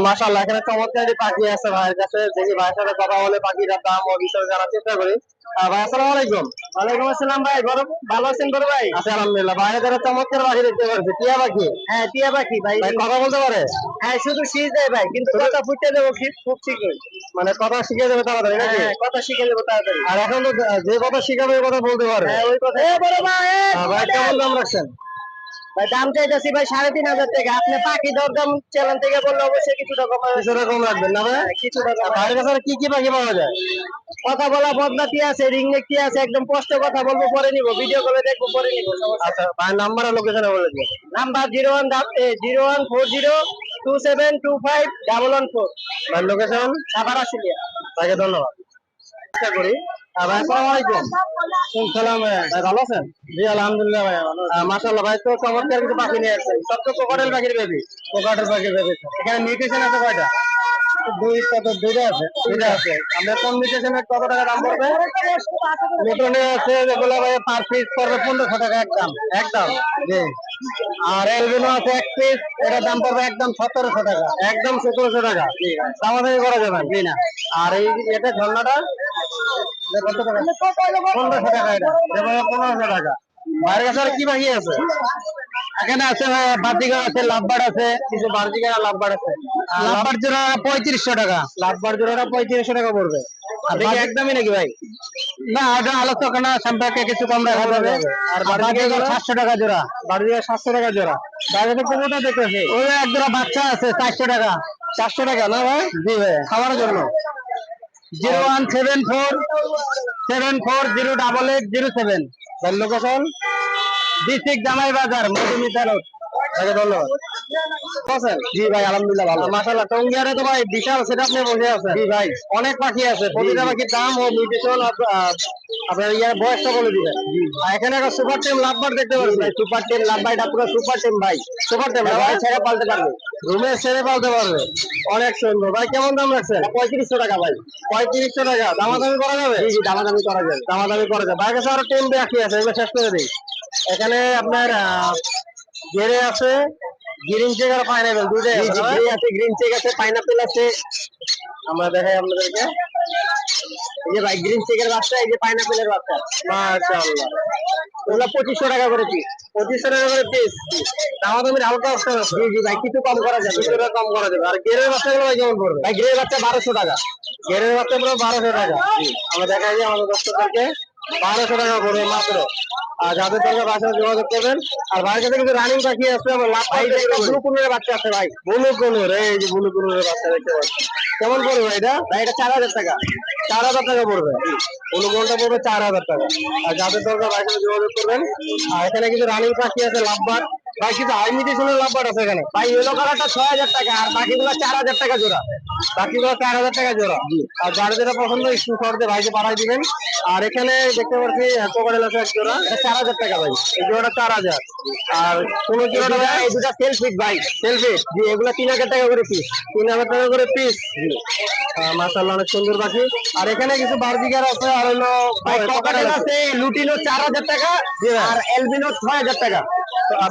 মাশাআল্লাহ, এখানে চমৎকার পাখি আছে ভাইয়ের কাছে। দেখি ভাইয়ের সাথে কথা বলে পাখিটার দাম ও বিষয় জানার চেষ্টা করি। ভাই আসসালামু আলাইকুম। ওয়ালাইকুম আসসালাম ভাই, ভালো আছেন বড় ভাই? আচ্ছা, আলহামদুলিল্লাহ। ভাইয়ের কাছে চমৎকার পাখি দেখতে পাচ্ছি, টিয়া পাখি। হ্যাঁ, টিয়া পাখি ভাই। ভাই কথা বলতে পারে? হ্যাঁ, শুধু শীষ দেয় ভাই, কিন্তু কথা ফুটে দেবো খুব শীঘ্রই। মানে কথা শিখে যাবে তাড়াতাড়ি নাকি? হ্যাঁ, কথা শিখে দেবো তাড়াতাড়ি। আর এখন তো যে কথা শিখাবে ওই কথা বলতে পারে। হ্যাঁ, ওই কথা। বড় ভাই, ভাই কেমন দাম রাখছেন? ভাই দাম চাইতেছি ভাই 3,500 টাকা। আপনি পাখি দরদাম চ্যানেল থেকে বললে অবশ্যই কিছুটা কম কিছুটা কম রাখবেন না ভাই? কিছুটা কম। ভাইয়ের কাছে আর কি কি পাখি পাওয়া যায়? কথা বলা বদনাতি আছে, রিংনেক কি আছে, একদম স্পষ্ট কথা বলবো, পরে নিবো, ভিডিও কলে দেখবো, পরে নিবো। আচ্ছা, ভাইয়ের নাম্বার আর লোকেশনে বলে দিন। নাম্বার 014027251114। ভাইয়ের লোকেশন সাভার আশুলিয়া। তাকে ধন্যবাদ। চেষ্টা করি। ভাই আসসালামু আলাইকুম। সালাম ভাই। ভাই ভালো আছেন? জি আলহামদুলিল্লাহ ভাই, ভালো আছি। মাশাআল্লাহ, ভাই তো চমৎকার কিছু পাখি নিয়ে আসছেন। সব তো কোকাটেল পাখির বেবি। কোকাটের পাখি ভেবেছে এখানে মিউটেশন আছে কয়টা? দুইটা আছে। দুইটা আছে। আমরা কোন মিউটেশনের কত টাকা দাম পড়বে? মোটনে আছে যেগুলো ভাই পার পিস পড়বে 1500 টাকা একদম। একদম। জি। আর এলবিনো আছে এক পিস, এটার দাম পড়বে একদম 1700 টাকা। একদম 1700 টাকা। দামাদামি করা যাবে জি না। আর এই এটা ঝর্ণাটা কত টাকা? 1500 টাকা এটা। এভাবে 1500 টাকা। বাইরের কাছে আর কি পাখি আছে? এখানে আছে ভাই বাজিগার আছে, লাভবার্ড আছে, কিছু বার্জিকার আর লাভবার্ড আছে। লাভবার্ড জোড়া 3500 টাকা। লাভবার্ড জোড়াটা 3500 টাকা পড়বে। আপনি কি একদমই নাকি ভাই? না, এটা আলোচনা সম্পর্কে কিছু কম রাখা যাবে। আর বাজিগার 700 টাকা জোড়া। বার্জিকার 700 টাকা জোড়া। বাইরে তো কোনোটা দেখতেছি ওই এক জোড়া বাচ্চা আছে 400 টাকা। 400 টাকা না ভাই? জি ভাই। খাওয়ার জন্য 01747408807। ভাই লোকেশন? ডিস্ট্রিক্ট জামাই বাজার, মধুমিতা রোড। তাকে ধন্যবাদ। আছেন? জি ভাই আলহামদুলিল্লাহ ভালো। মাশাআল্লাহ, টঙ্গিয়ারে তো ভাই বিশাল সেটআপ নিয়ে বসে আছেন। জি ভাই। অনেক পাখি আছে। প্রতিটা পাখির দাম ও মিউটেশন আপনার ইয়ার বয়সটা বলে দিবেন। আর এখানে একটা সুপার টেম লাভবার্ড দেখতে পাচ্ছি। ভাই সুপার টেম লাভবাইটা পুরো সুপার টেম ভাই। সুপার টেম না ভাই ভাই? ছেড়ে পালতে পারবে। রুমে ছেড়ে পালতে পারবে। অনেক সুন্দর। ভাই কেমন দাম রাখছেন? 3500 টাকা ভাই। 3500 টাকা। দামাদামি করা যাবে? জি জি, দামাদামি করা যাবে। দামাদামি করা যাবে। ভাইয়ের কাছে আরো টেম বাকি আছে, এগুলো শেষ করে দিই। এখানে আপনার গেরে আছে, গ্রিন চেক আর পাইনাপেল দুইটাই আছে না ভাই? গ্রে আছে, গ্রিন চেক আছে, পাইনাপেল আছে। আমরা দেখাই আপনাদেরকে। এই যে ভাই গ্রিন চেকের বাচ্চা, এই যে পাইনাপেলের বাচ্চা। মাশাআল্লাহ, ওগুলো 2500 টাকা করে পিস। 2500 টাকা করে পিস। দামাদামির হালকা অপশন আছে। জি জি ভাই, কিছু কম করা যাবে। কিছুটা কম করা যাবে। আর গেরের বাচ্চাগুলো ভাই কেমন পড়বে? ভাই গ্রে বাচ্চা 1200 টাকা। গেরের বাচ্চা পুরো 1200 টাকা। আমরা দেখাই যে আমাদের দর্শকদেরকে 1200 টাকা পড়বে মাত্র। আর যাদের দরকার বাসায় যোগাযোগ করবেন। আর ভাইয়ের কাছে কিন্তু রানিং পাখি আছে, আমার লাভ ভাই পাইতে ব্লু কুনুরের বাচ্চা আছে ভাই। বুলু কুনুর, এই যে বুলু কুনুরের বাচ্চা দেখতে পাচ্ছি। কেমন পড়বে ভাই এটা? ভাই এটা 4000 টাকা। 4000 টাকা পড়বে। বুলু কুনুরটা পড়বে 4000 টাকা। আর যাদের দরকার ভাইয়ের সাথে যোগাযোগ করবেন। আর এখানে কিছু রানিং পাখি আছে লাভবার্ড। ভাই কিছু হাই মিউটেশনের লাভবার্ড আছে এখানে। ভাই ইয়েলো কালারটা 6000 টাকা, আর বাকিগুলো 4000 টাকা জোড়া। বাকিগুলো 4000 টাকা জোড়া। আর যার যেটা পছন্দ স্ক্রিনশট দিয়ে ভাইকে পাঠাই দিবেন। আর এখানে দেখতে পাচ্ছি কোকাটেল আছে এক জোড়া, এটা 4000 টাকা ভাই। এই জোড়াটা 4000। আর কোন জোড়াটা ভাই? এই দুটা সেলফিট ভাই। সেলফিট। জি, এগুলো 3000 টাকা করে পিস। 3000 টাকা করে পিস। মাশাআল্লাহ, অনেক সুন্দর পাখি। আর এখানে কিছু বার্জিকার আছে, আর হলো ভাই কোকাটেল আছে, লুটিনো 4000 টাকা, আর এলবিনো 6000 টাকা।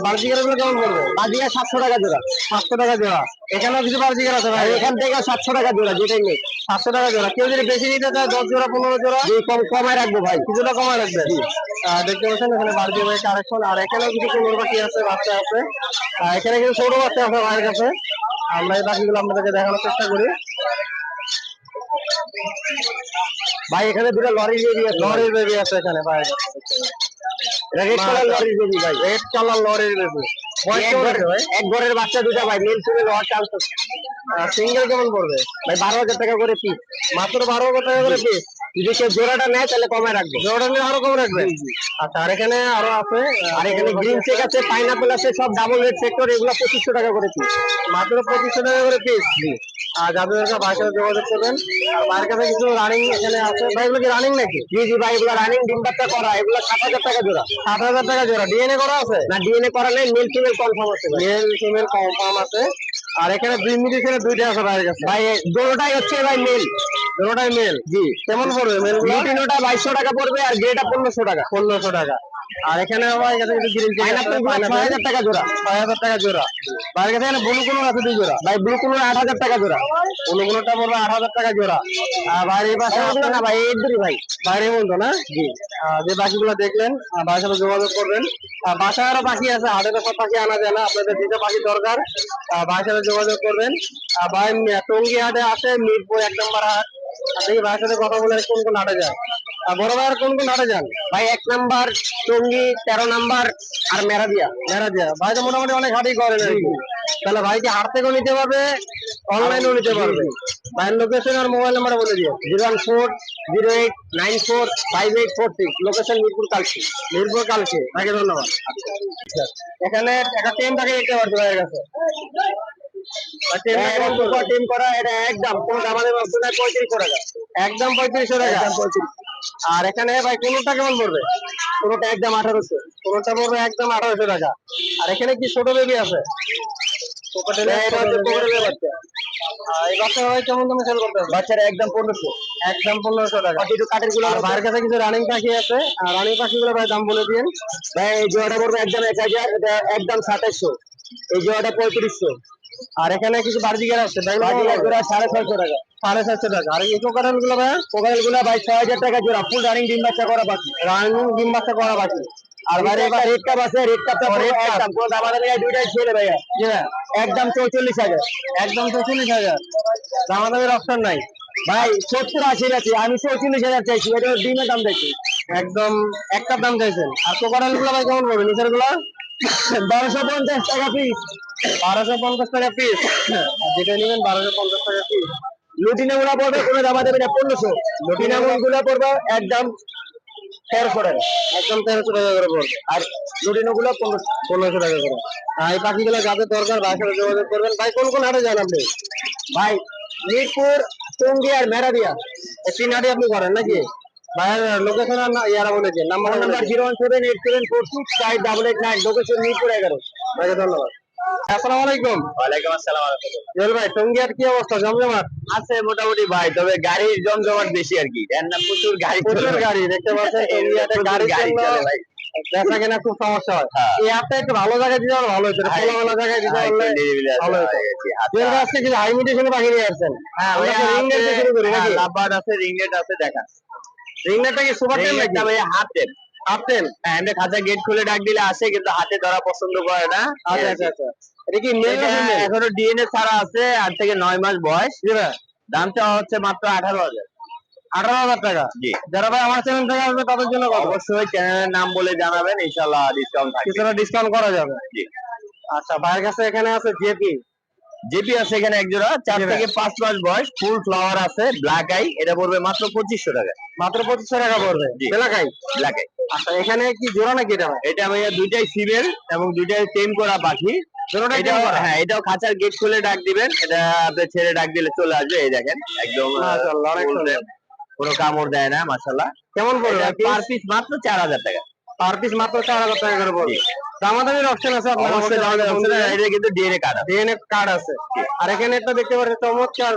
বার্জিকার গুলো কেমন পড়বে? বাজিয়া 700 টাকা জোড়া। 500 টাকা জোড়া। এখানেও কিছু বার্জিকার আছে ভাই। আর এখান থেকে 700 টাকা জোড়া, যেটাই নেই। 700 টাকা জোড়া। কেউ যদি বেশি নিতে চায় 10 জোড়া 15 জোড়া জি, কমায় রাখবো ভাই। কিছুটা কমায় রাখবে। দেখতে পাচ্ছেন এখানে বার্জিকার ভাই কালেকশন। আর এখানেও কিছু কোনোর পাখি আছে, বাচ্চা আছে। আর এখানে কিছু ছোট বাচ্চা আছে ভাইয়ের কাছে। আমরা এই পাখিগুলো আপনাদেরকে দেখানোর চেষ্টা করি। ভাই এখানে দুটো লরি বেবি আছে। লরির বেবি আছে এখানে ভাইয়ের কাছে। রেড কালার লরি বেবি ভাই। রেড কালার লরির বেবি। বয়স কেমন আছে ভাই? এক ঘরের বাচ্চা দুটা ভাই, মেল ফিমেল হওয়ার চান্স আছে। সিঙ্গেল কেমন পড়বে? ভাই 12000 টাকা করে পিস। মাত্র 12,000 টাকা করে পিস। যদি কেউ জোড়াটা নেয় তাহলে কমায় রাখবো। জোড়া নিয়ে আরো কম রাখবে? আচ্ছা, আর এখানে আরো আছে। আর এখানে গ্রিন চেক আছে, পাইনাপল আছে, সব ডাবল রেড সেক্টর, এগুলো 2500 টাকা করে পিস। মাত্র 2500 টাকা করে পিস। আর যাদের ভাইয়ের সাথে যোগাযোগ করবেন। আর ভাইয়ের কাছে কিছু রানিং এখানে আছে। ভাই এগুলো কি রানিং নাকি? জি জি ভাই, এগুলো রানিং ডিম বাচ্চা করা, এগুলো 7000 টাকা জোড়া। 7000 টাকা জোড়া। ডিএনএ করা আছে? না, ডিএনএ করা নেই, মেল ফিমেল কনফার্ম আছে ভাই। মেল ফিমেল কনফার্ম আছে। আর এখানে দুই মিডিশনে দুইটা আছে ভাইয়ের কাছে। ভাই দুটোটাই হচ্ছে ভাই মেল। দুটোটাই মেল। জি। কেমন পড়বে মেল? লুটিনোটা 2200 টাকা পড়বে, আর গ্রেটা 1500 টাকা। 1500 টাকা। আর এখানে ভাই কাছে কিছু গ্রিন চিক আছে, পাইনাপল 6000 টাকা জোড়া। 6000 টাকা জোড়া। ভাইয়ের কাছে এখানে ব্লু কুনুর আছে 2 জোড়া। ভাই ব্লু কুনুর 8000 টাকা জোড়া। ব্লু কুনুরটা পড়বে 8000 টাকা জোড়া। আর ভাইয়ের এই পাশে আছে না ভাই এই দুই ভাই। বাইরে বলতো না, জি। যে পাখিগুলো দেখলেন ভাইয়ের সাথে যোগাযোগ করবেন। বাসায় আরো পাখি আছে, হাটে তো সব পাখি আনা যায় না, আপনাদের যেটা পাখি দরকার ভাইয়ের সাথে যোগাযোগ করবেন। ভাই টঙ্গী হাটে আছে, মিরপুর 1 নম্বর হাট। দেখি ভাইয়ের সাথে কথা বলে কোন কোন হাটে যান। বড় ভাইয়ের কোন কোন হাটে যান? ভাই 1 নাম্বার টঙ্গী, 13 নাম্বার আর মেরাদিয়া। ভাই তো মোটামুটি অনেক হাটই করেন আর কি। তাহলে ভাইকে হাট থেকেও নিতে পারবে, অনলাইনেও নিতে পারবে। ভাইয়ের লোকেশন আর মোবাইল নাম্বার বলে দিও। 01408945846, লোকেশন মিরপুর কালকি। মিরপুর কালকে। ভাইকে ধন্যবাদ। এখানে একটা টেম পাখি দেখতে পাচ্ছি ভাইয়ের কাছে। টিম করা, এটা একদম কোন আমাদের 3500 টাকা। একদম 3500 টাকা। একদম 35। আর এখানে ভাই কোনটা কেমন পড়বে? পুরোটা একদম 1800। কোনটা পড়বে একদম 1800 টাকা। আর এখানে কি ছোট বেবি আছে? এটা হচ্ছে কোকরেলের বাচ্চা। এই বাচ্চা ভাই কেমন দামে সেল করতে হবে? বাচ্চারা একদম 1500। একদম 1500 টাকা। বাকি একটু কাঠের গুলো। আর ভাইয়ের কাছে কিছু রানিং পাখি আছে, আর রানিং পাখিগুলো ভাই দাম বলে দিন। ভাই এই জোড়াটা পড়বে একদম 1000, এটা একদম 2700। এই জোড়াটা 3500। আর এখানে কিছু বার্জিকার আছে, বাকি জোড়া 650 টাকা। 750 টাকা। আর এই কোকারেল গুলো ভাই? কোকারেল গুলো ভাই 6000 টাকা জোড়া, ফুল রানিং ডিম বাচ্চা করা বাকি। রানিং ডিম বাচ্চা করা বাকি। আর বাইরে একটা রেড কাপ আছে, রেড কাপটা একদম কোন দামাদামি নাই, দুইটাই ছেলে ভাইয়া। জি ভাই, একদম 44000। একদম 44000। দামাদামের অপশন নাই ভাই 70-80 আছে, আমি 44000 চাইছি, এটা ডিমের দাম দেখি। একদম একটা দাম চাইছেন। আর কোকারেল গুলো ভাই কেমন পড়বে নিচের গুলো? 1250 টাকা পিস। 1250 টাকা পিস। যেটা নেবেন 1250 টাকা পিস। লুটিনা গুলা পড়বে কোনো দামা দেবে না 1500। লুটিনা গুলা পড়বে একদম 1300 টাকা। একদম 1300 টাকা করে পড়বে। আর লুটিনো গুলো 1500 টাকা করে। এই পাখিগুলো যাদের দরকার ভাইয়ের সাথে যোগাযোগ করবেন। ভাই কোন কোন হাটে যান আপনি? ভাই মিরপুর, টঙ্গী আর মেরাদিয়া। এই 3 হাটে আপনি করেন নাকি? ভাইয়ের লোকেশন আর ইয়ারা বলেছেন, number phone number 01787465889, location Mirpur 11। ভাইকে ধন্যবাদ। আসসালামু আলাইকুম। ওয়ালাইকুম আসসালাম। জল ভাই টঙ্গী হাট কি অবস্থা, জমজমাট? আছে মোটামুটি ভাই, তবে গাড়ির জমজমাট বেশি আর কি। এর না প্রচুর গাড়ি, প্রচুর গাড়ি দেখতে পাচ্ছেন। টঙ্গী হাটে গাড়ি চলে ভাই। বেচা কেনা খুব সমস্যা হয়। এই হাটটা একটু ভালো জায়গায় দিতে পারলে ভালো হতো, খোলামেলা জায়গায় দিতে পারলে ভালো হতো। জল আজকে কিছু হাই মিউটেশন পাখি নিয়ে আসছেন। হ্যাঁ ভাই, রিং নেট শুরু করি নাকি? লাভবার্ড আছে, রিং নেট আছে, দেখা। রিং নেটটা কি সুপার টেম নাকি? ভাই হাফ টেম। হাফ টেম? হ্যাঁ, এমনি খাঁচা গেট খুলে ডাক দিলে আসে, কিন্তু হাতে ধরা পছন্দ করে না। আচ্ছা আচ্ছা আচ্ছা। এটা কি মেল না ফিমেল? এখনো ডিএনএ ছাড়া আছে, 8 থেকে 9 মাস বয়স। জি ভাই। দাম চাওয়া হচ্ছে মাত্র 18,000। 18,000 টাকা। জি। যারা ভাই আমার চ্যানেল থেকে আসবে তাদের জন্য কত? অবশ্যই চ্যানেলের নাম বলে জানাবেন, ইনশাআল্লাহ ডিসকাউন্ট থাকবে। কিছুটা ডিসকাউন্ট করা যাবে। জি। আচ্ছা, ভাইয়ের কাছে এখানে আছে জেপি। জেপি আছে এখানে এক জোড়া, 4 জি ভাই। থেকে 5 মাস বয়স, ফুল ফ্লাওয়ার আছে, ব্ল্যাক আই। এটা পড়বে মাত্র 2500 টাকা। মাত্র 2500 টাকা পড়বে। জি। বেলাকাই। Black eye. আচ্ছা, এখানে কি জোড়া নাকি এটা ভাই? এটা ভাইয়া দুইটাই ফিমেল এবং দুইটাই টেম করা পাখি। জোড়াটাই এটাও tame করা? হ্যাঁ, এটাও খাঁচার গেট খুলে ডাক দিবেন, এটা আপনি ছেড়ে ডাক দিলে চলে আসবে। এই দেখেন একদম মাশাআল্লাহ, অনেক full সুন্দর। tame, কোনো কামড় দেয় না, মাশাআল্লাহ। কেমন পড়বে পার পিস মাত্র 4000 টাকা। পার পিস মাত্র 4000 টাকা করে পড়বে। দামাদামির অপশন আছে আপনার? অবশ্যই আমাদের অপশনে এটা কিন্তু ডিএনএ কার্ড আছে। ডিএনএ কার্ড আছে। আর এখানে একটা দেখতে পাচ্ছেন চমৎকার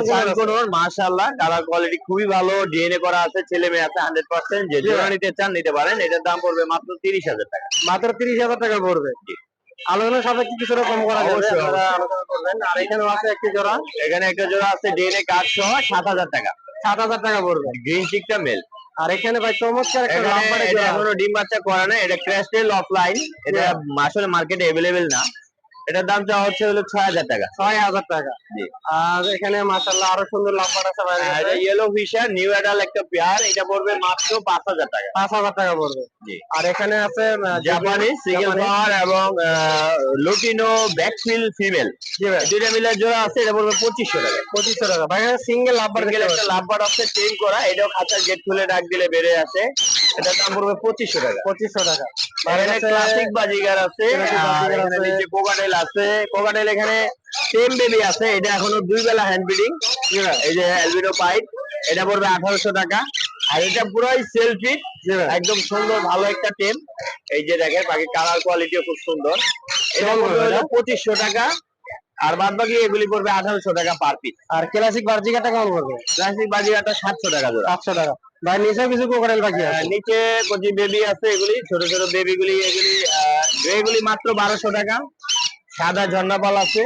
সানকুনোর, মাশাআল্লাহ, কালার কোয়ালিটি খুবই ভালো, ডিএনএ করা আছে, ছেলে মেয়ে আছে 100%। যে জোড়া নিতে চান নিতে পারেন। এটার দাম পড়বে মাত্র 30,000 টাকা। মাত্র 30,000 টাকা পড়বে। আলোচনা সাপেক্ষে কিছুটা কম করা যাবে, অবশ্যই, আপনারা আলোচনা করবেন। আর এখানেও আছে একটি জোড়া, এখানে একটা জোড়া আছে ডিএনএ কার্ড সহ 7,000 টাকা। 7,000 টাকা পড়বে। Green চিকটা mail. আর এখানে ভাই চমৎকার একটা এখানে লাম্বারের এটা জোড়া। এখনো ডিম বাচ্চা করে না, এটা ক্র্যাশটেল অফলাইন। এটা আসলে মার্কেটে अवेलेबल না। এটার দাম চাওয়া হচ্ছে হলো 6,000 টাকা। 6,000 টাকা। জি। আর এখানে মাশাআল্লাহ আরো সুন্দর লাম্বার আছে ভাই। এটা ইয়েলো ফিশার নিউ অ্যাডাল একটা পেয়ার, এটা পড়বে মাত্র 5,000 টাকা। 5,000 টাকা পড়বে। জি। আর এখানে আছে জাপানি সিঙ্গেল পাওয়ার এবং লুটিনো ব্যাকফিল ফিমেল। জি ভাই, দুইটা মিলে জোড়া আছে, এটা পড়বে 2500 টাকা। 2500 টাকা। ভাই সিঙ্গেল লাম্বার সিঙ্গেল একটা লাভবার আছে, টেম করা, এটাও খাঁচার গেট খুলে ডাক দিলে বেড়ে আসে। এটার দাম পড়বে 2500 টাকা। 2500 টাকা। এখানে ক্লাসিক বাজিগার আছে, Classic আর বাজিগার এখানে আছে। নিচে কোকাটেল আছে। কোকাটেল এখানে টেম বেবি আছে, এটা এখনো 2 বেলা হ্যান্ড ব্রিডিং। এই যে অ্যালবিনো পাইপ, এটা পড়বে 1800 টাকা। আর এটা পুরোই সেলফিট, একদম সুন্দর ভালো একটা টেম। এই যে দেখেন বাকি কালার কোয়ালিটিও খুব সুন্দর। এটা পড়বে হলো 2500 টাকা। আর বাদ বাকি এগুলি পড়বে 1800 টাকা পার পিস। আর ক্লাসিক বার্জিকাটা কেমন পড়বে? ক্লাসিক বাজিগারটা 700 টাকা জোড়া। 700 টাকা। ভাই নিচে কিছু কোকারেল পাখি আছে। নিচে কচি বেবি আছে, এগুলি ছোট ছোট বেবি গুলি, এগুলি গ্রে গুলি মাত্র 1200 টাকা। সাদা ঝর্ণাপাল আছে,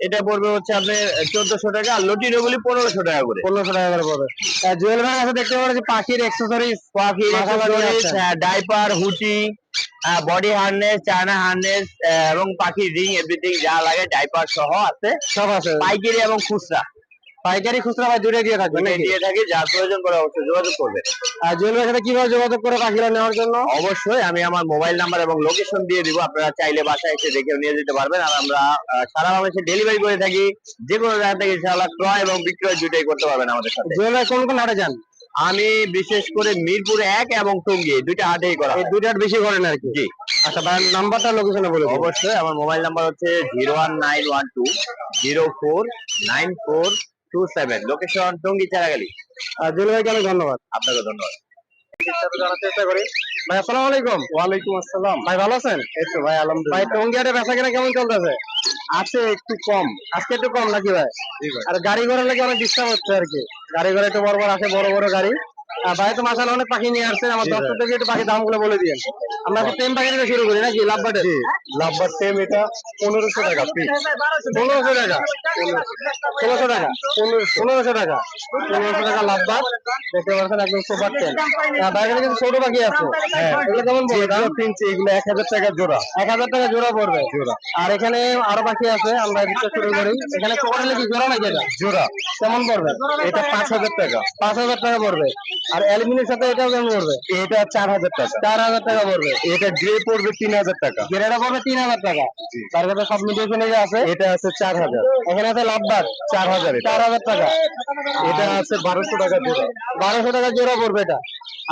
এটা পড়বে হচ্ছে আপনার 1400 টাকা। আর লটিনো গুলি 1500 টাকা করে। 1500 টাকা করে পড়বে। জুয়েল ভাই আছে দেখতে পাচ্ছি পাখির অ্যাক্সেসরিজ, পাখির accessories, diaper, hoodie, body harness, China harness এবং পাখির রিং এভরিথিং যা লাগে ডাইপার সহ আছে, সব আছে। পাইকারি এবং খুচরা। পাইকারি খুচরা ভাই দুটোই দিয়ে থাকবেন দুটোই নাকি? দিয়ে থাকি, যার প্রয়োজন পড়ে অবশ্যই যোগাযোগ করবে। আর জুয়েল ভাইয়ের সাথে কিভাবে যোগাযোগ করে পাখিগুলো নেওয়ার জন্য? অবশ্যই আমি আমার মোবাইল নাম্বার এবং লোকেশন দিয়ে দিব, আপনারা চাইলে বাসায় এসে দেখে নিয়ে যেতে পারবেন। আর আমরা সারা বাংলাদেশে ডেলিভারি করে থাকি, যে কোনো জায়গা থেকে ইনশাআল্লাহ ক্রয় এবং বিক্রয় দুটোই করতে পারবেন আমাদের সাথে। জুয়েল ভাই কোন কোন হাটে যান? আমি বিশেষ করে মিরপুর 1 এবং টঙ্গী দুইটা হাটেই করা এই হয়। দুইটার বেশি করেন আর কি? জি আচ্ছা ভাই নাম্বারটা লোকেশনে বলে দিন। অবশ্যই, আমার মোবাইল নাম্বার হচ্ছে 01912049427, লোকেশন টঙ্গী চারাগালি। জুয়েল ভাইকে অনেক ধন্যবাদ। আপনাকে ধন্যবাদ। জানার চেষ্টা করি। ভাই আসসালামু আলাইকুম। ওয়ালাইকুম আসসালাম। ভাই ভালো আছেন? এই তো ভাই ভাই আলহামদুলিল্লাহ। টঙ্গী হাটে বেচা কেনা কেমন চলতেছে? আছে একটু কম। আজকে একটু কম নাকি ভাই? জি ভাই। আর গাড়ি ঘোড়া লাগে অনেক ডিস্টার্ব হচ্ছে আর কি। গাড়ি ঘোড়া একটু বড় বড় আসে, বড় বড় গাড়ি। ভাই তো মাসাল অনেক পাখি নিয়ে আসছেন, আমার জি ভাই। দর্শকদেরকে একটু পাখি দামগুলো বলে দিন। আমরা একটা টেম পাখি থেকে শুরু করি নাকি লাভবার্ডের? লাভবার টেম এটা 1500 টাকা পিস। 1500 টাকা, 1600 টাকা, 1500 টাকা, 1500 টাকা লাভবার্ড। দেখতে পাচ্ছেন একদম সুপার টেম। বাইরে কিন্তু ছোট পাখি আছে, হ্যাঁ। এগুলো কেমন পড়বে দাম? কিনছি এগুলো 1000 টাকা জোড়া। 1000 টাকা জোড়া পড়বে। জোড়া। আর এখানে আরো পাখি আছে, আমরা দিতে শুরু করি। এখানে কোকারেল কি জোড়া নাকি এটা? জোড়া। কেমন পড়বে? এটা 5000 টাকা। 5000 টাকা পড়বে। আর অ্যালুমিনিয়ামের সাথে এটাও কেমন পড়বে? এটা 4000 টাকা। 4000 টাকা পড়বে। এটা গ্রে পড়বে 3000 টাকা। গেরেটা পড়বে 3000 টাকা। তার কাছে সব মিডিয়েশনে যে আছে, এটা আছে 4000। এখানে আছে লাভবার 4000 এটা। 4000 টাকা। এটা আছে 1200 টাকা জোড়া। 1200 টাকা জোড়া পড়বে এটা।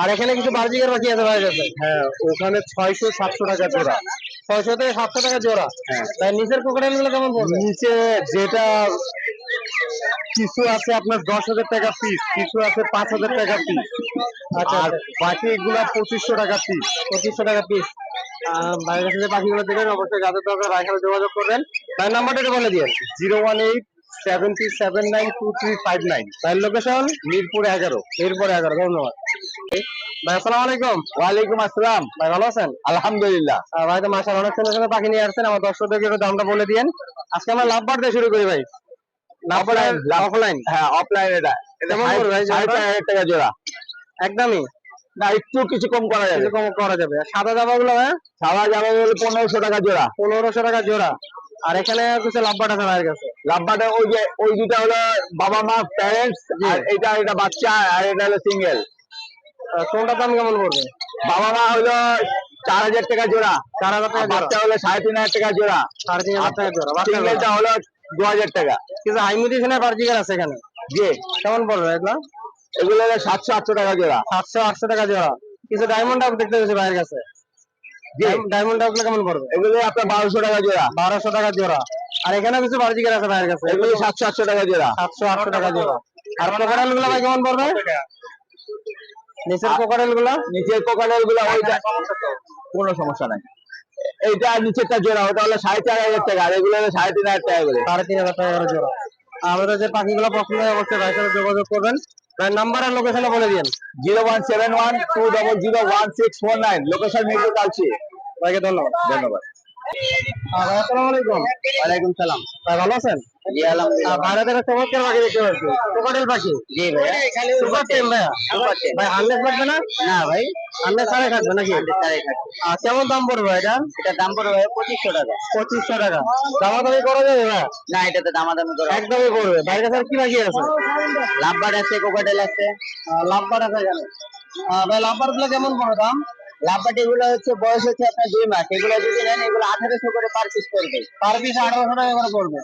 আর এখানে কিছু বার্জিকের পাখি আছে ভাইয়ের কাছে, হ্যাঁ, ওখানে 600 700 টাকা জোড়া। 600 থেকে 700 টাকা জোড়া। হ্যাঁ। তাই নিচের কোকারেল গুলো কেমন পড়বে? নিচে যেটা কিছু আছে আপনার 10,000 টাকা পিস, কিছু আছে 5000 টাকা পিস। আচ্ছা, আর বাকি এগুলা 2500 টাকা পিস। 2500 টাকা পিস। ভাইয়ের কাছে যে পাখিগুলো দেবেন অবশ্যই যাদের দরকার ভাইয়ের সাথে যোগাযোগ করবেন। ভাইয়ের নাম্বারটা একটু বলে দিয়ে। 018 70792359। ভাইয়ের লোকেশন মিরপুর 11। মিরপুর 11। ধন্যবাদ ভাই। আসসালামু আলাইকুম। ওয়ালাইকুম আসসালাম। ভাই ভালো আছেন? আলহামদুলিল্লাহ। ভাই তো মাশাআল্লাহ অনেক সুন্দর সুন্দর পাখি নিয়ে আসছেন, আমার দর্শকদেরকে একটু দামটা বলে দিয়েন। আজকে আমরা লাভবার্ড দিয়ে শুরু করি ভাই। অফলাইন। অফলাইন হ্যাঁ, অফলাইন এটা। এটা কেমন পড়বে ভাই জোড়াটা? 4500 টাকা জোড়া। একদমই না, একটু কিছু কম করা যাবে। কিছু কম করা যাবে। আর সাদা জামাগুলো ভাই সাদা জামা হলো 1500 টাকা জোড়া। 1500 টাকা জোড়া। আর এখানে কিছু লাভবার্ড আছে ভাইয়ের কাছে। লাভবাটা ওই দুটা হলো বাবা মা প্যারেন্টস, আর এটা বাচ্চা, আর এটা হলো সিঙ্গেল। কোনটার দাম কেমন পড়বে? বাবা মা হলো 4000 টাকা জোড়া। 4000 টাকা জোড়া। বাচ্চা হলো 3500 টাকা জোড়া। 3500 টাকা জোড়া। বাচ্চা সিঙ্গেলটা হলো 2000 টাকা। কিছু হাই মিউটেশনের বার্জিকার আছে এখানে, জি, কেমন পড়বে এগুলো? এগুলো হলো 700-800 টাকা জোড়া। 700-800 টাকা জোড়া। কিছু ডায়মন্ড আপ দেখতে পেয়েছি ভাইয়ের কাছে, জি, ডায়মন্ড আপগুলো কেমন পড়বে? এগুলো আপনার 1200 টাকা জোড়া। 1200 টাকা জোড়া। আর এখানে কিছু বার্জিকার আছে ভাইয়ের কাছে, এগুলো 700-800 টাকা জোড়া। 700-800 টাকা জোড়া। আর কোকারেল গুলো ভাই কেমন পড়বে? নিচের কোকারেল গুলো নিচের কোকালের গুলো ওইটা কোনো সমস্যা নাই। এইটা নিচেরটা জোড়া, ওটা হলো 4500 টাকা, আর এগুলো হলো 3500 টাকা করে। 3500 টাকা করে জোড়া। আমাদের যে পাখিগুলো পছন্দ হয় অবশ্যই ভাইয়ের সাথে যোগাযোগ করবেন। ভাই নাম্বার আর লোকেশনে বলে দিন। 01712001649, লোকেশন মিরপুর কালচি। ভাইকে ধন্যবাদ। ধন্যবাদ। ভাই আসসালামু আলাইকুম। ওয়ালাইকুম সালাম। ভাই ভালো আছেন? জি আলহামদুলিল্লাহ। ভারতের চমৎকার পাখি দেখতে পাচ্ছি, কোকাটেল পাখি। জি ভাইয়া। সুপার টেম ভাইয়া। ভাই হার্নেস লাগবে না? না ভাই, হার্নেস ছাড়াই থাকবে নাকি? আর কেমন দাম পড়বে এটা? এটা দাম পড়বে ভাই 2500 টাকা। 2500 টাকা। দামাদামি করা যাবে ভাই? না, এটাতে দামাদামি করা একদমই পড়বে। ভাইয়ের কাছে আর কি পাখি আছে? লাভবার্ড আছে, কোকাটেল আছে। লাভবার আছে এখানে। ভাই লাভবার গুলো কেমন পড়বে দাম? লাভবার্ড এগুলো হচ্ছে বয়স হচ্ছে আপনার 2 মাস। এগুলো যদি নেন এগুলো 1800 করে পার পিস পড়বে। পার পিস 1800 টাকা করে পড়বে।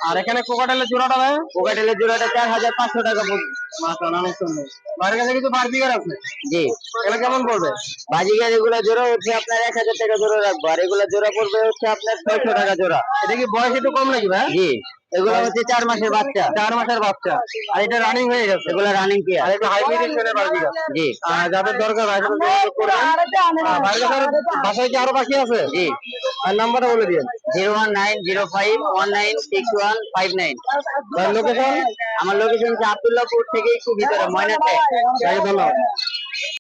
আর এখানে কোকাটেলের জোড়াটা ভাই? কোকাটেলের জোড়াটা 4500 টাকা পড়বে। মাশাআল্লাহ অনেক সুন্দর। ভাইয়ের কাছে কিছু বার্জিকার আছে, জি, এগুলো কেমন পড়বে? বাজিগার এগুলো জোড়া হচ্ছে আপনার 1000 টাকা জোড়া রাখবো, আর এগুলো জোড়া পড়বে হচ্ছে আপনার 600 টাকা জোড়া। এটা কি বয়স একটু কম নাকি ভাই? জি, এগুলো হচ্ছে 4 মাসের বাচ্চা। 4 মাসের বাচ্চা। আর এটা রানিং হয়ে গেছে। এগুলো রানিং কি আর এটা হাইব্রিডেশনের বাজিগার। জি। যাদের দরকার ভাইয়ের সাথে যোগাযোগ করবেন। ভাইয়ের কাছে বাসায় কি আরো পাখি আছে? জি। আর নাম্বারটা বলে দিন। 01905196159। ভাইয়ের লোকেশন? আমার লোকেশন হচ্ছে আব্দুল্লাহপুর থেকে একটু ভিতরে ময়নাতে। ধন্যবাদ।